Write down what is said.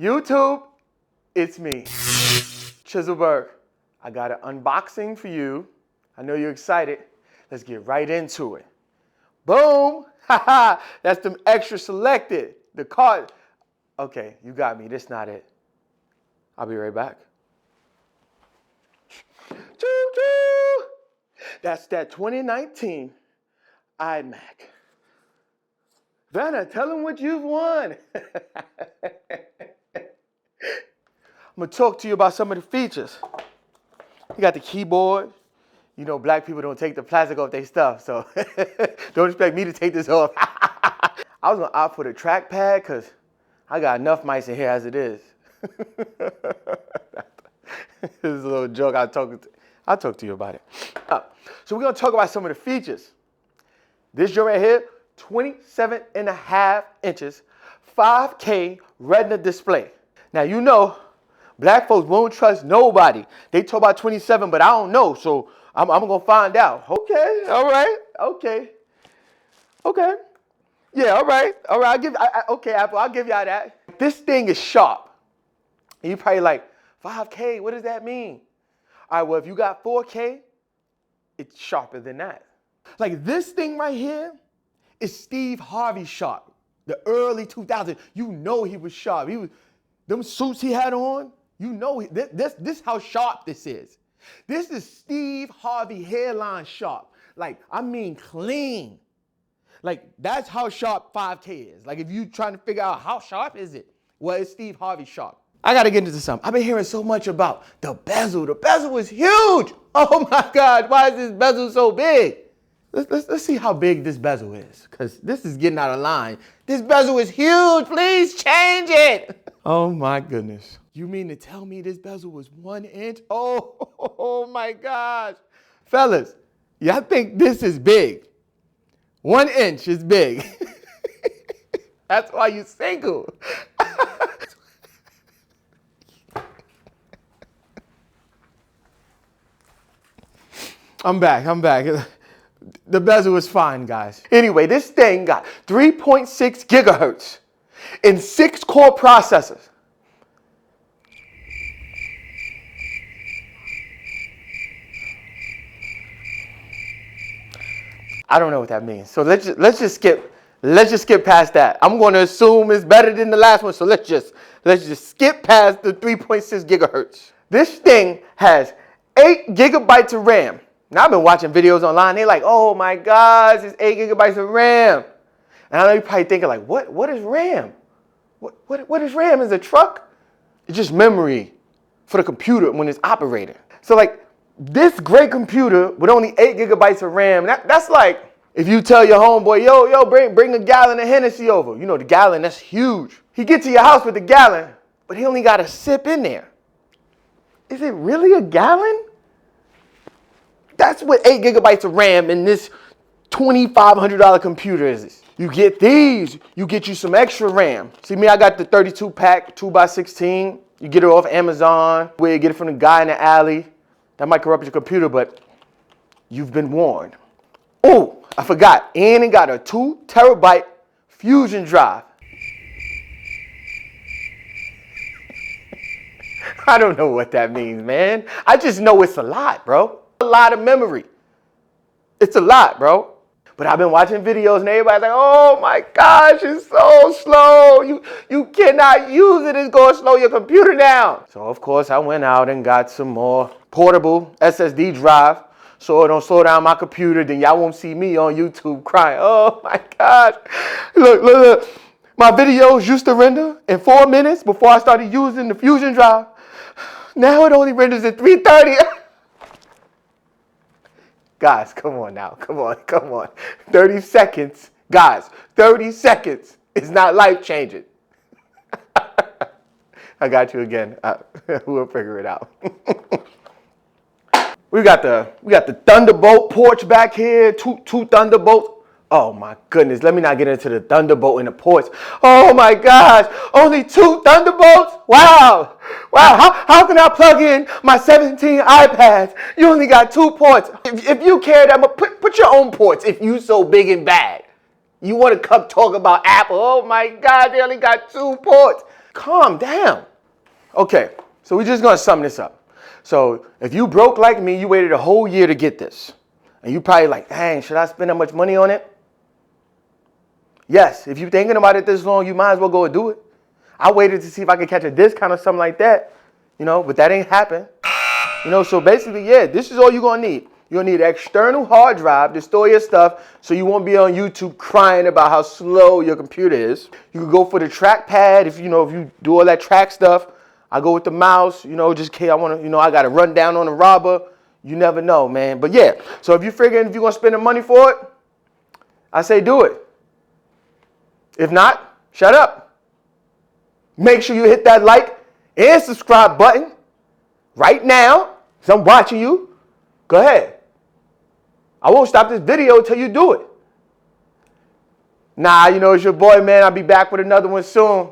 YouTube, it's me, Chizleberg. I got an unboxing for you. I know you're excited. Let's get right into it. Boom! Haha! That's them extra selected. The card. Okay, you got me. This not it. I'll be right back. Choo-choo! That's that 2019 iMac. Vanna, tell them what you've won. I'm gonna talk to you about some of the features. You got the keyboard. You know, black people don't take the plastic off their stuff, so don't expect me to take this off. I was gonna opt for the trackpad because I got enough mice in here as it is. This is a little joke. I'll talk to you about it. So we're gonna talk about some of the features. This joint right here, 27.5 inches, 5K retina display. Now you know, black folks won't trust nobody. They talk about 27, but I don't know, so I'm gonna find out. Okay, all right, okay. Yeah, all right. Okay, Apple, I'll give y'all that. This thing is sharp. And you're probably like, 5K, what does that mean? All right, well, if you got 4K, it's sharper than that. Like this thing right here is Steve Harvey sharp. The early 2000s, you know he was sharp. Them suits he had on, you know, this how sharp this is. This is Steve Harvey hairline sharp. Like, I mean clean. Like, that's how sharp 5K is. Like, if you trying to figure out how sharp is it, well, it's Steve Harvey sharp. I gotta get into something. I've been hearing so much about the bezel. The bezel is huge. Oh my God, why is this bezel so big? Let's see how big this bezel is, because this is getting out of line. This bezel is huge. Please change it. Oh my goodness. You mean to tell me this bezel was 1 inch? Oh my gosh. Fellas, y'all think this is big. 1 inch is big. That's why you single. I'm back. The bezel is fine, guys. Anyway, this thing got 3.6 gigahertz and 6 core processors. I don't know what that means. So let's just skip past that. I'm going to assume it's better than the last one. So let's just skip past the 3.6 gigahertz. This thing has 8 gigabytes of RAM. Now I've been watching videos online. They're like, oh my gosh, it's 8 gigabytes of RAM. And I know you're probably thinking like, what is RAM? What is RAM? Is it a truck? It's just memory for the computer when it's operating. So like this great computer with only 8 gigabytes of RAM, that's like if you tell your homeboy, yo, bring a gallon of Hennessy over. You know, the gallon, that's huge. He get to your house with the gallon, but he only got a sip in there. Is it really a gallon? That's what 8 gigabytes of RAM in this $2,500 computer is. You get these, you get you some extra RAM. See me, I got the 32 pack, 2x16. You get it off Amazon, where you get it from the guy in the alley. That might corrupt your computer, but you've been warned. Oh, I forgot, and it got a 2 terabyte fusion drive. I don't know what that means, man. I just know it's a lot, bro. A lot of memory. It's a lot, bro. But I've been watching videos and everybody's like, oh my gosh, it's so slow. You cannot use it. It's going to slow your computer down. So of course I went out and got some more portable SSD drive so it don't slow down my computer. Then y'all won't see me on YouTube crying. Oh my gosh. Look. My videos used to render in 4 minutes before I started using the fusion drive. Now it only renders in 3:30. Guys, come on now. Come on. 30 seconds. Guys, 30 seconds is not life-changing. I got you again. We'll figure it out. We got the Thunderbolt ports back here. Two Thunderbolts. Oh my goodness. Let me not get into the Thunderbolt and the ports. Oh my gosh. Only 2 Thunderbolts? Wow. How can I plug in my 17 iPads? You only got 2 ports. If you care that much, put your own ports if you so big and bad. You want to come talk about Apple? Oh my God, they only got 2 ports. Calm down. Okay, so we're just gonna sum this up. So if you broke like me, you waited a whole year to get this. And you probably like, dang, should I spend that much money on it? Yes, if you're thinking about it this long, you might as well go and do it. I waited to see if I could catch a discount or something like that, but that ain't happened. So basically, yeah, this is all you're gonna need. You're gonna need an external hard drive to store your stuff so you won't be on YouTube crying about how slow your computer is. You can go for the trackpad if you do all that track stuff. I go with the mouse, just in case I gotta run down on a robber. You never know, man. But yeah, so if you're figuring if you're gonna spend the money for it, I say do it. If not, shut up. Make sure you hit that like and subscribe button right now. So I'm watching you. Go ahead. I won't stop this video until you do it. Nah, it's your boy, man. I'll be back with another one soon.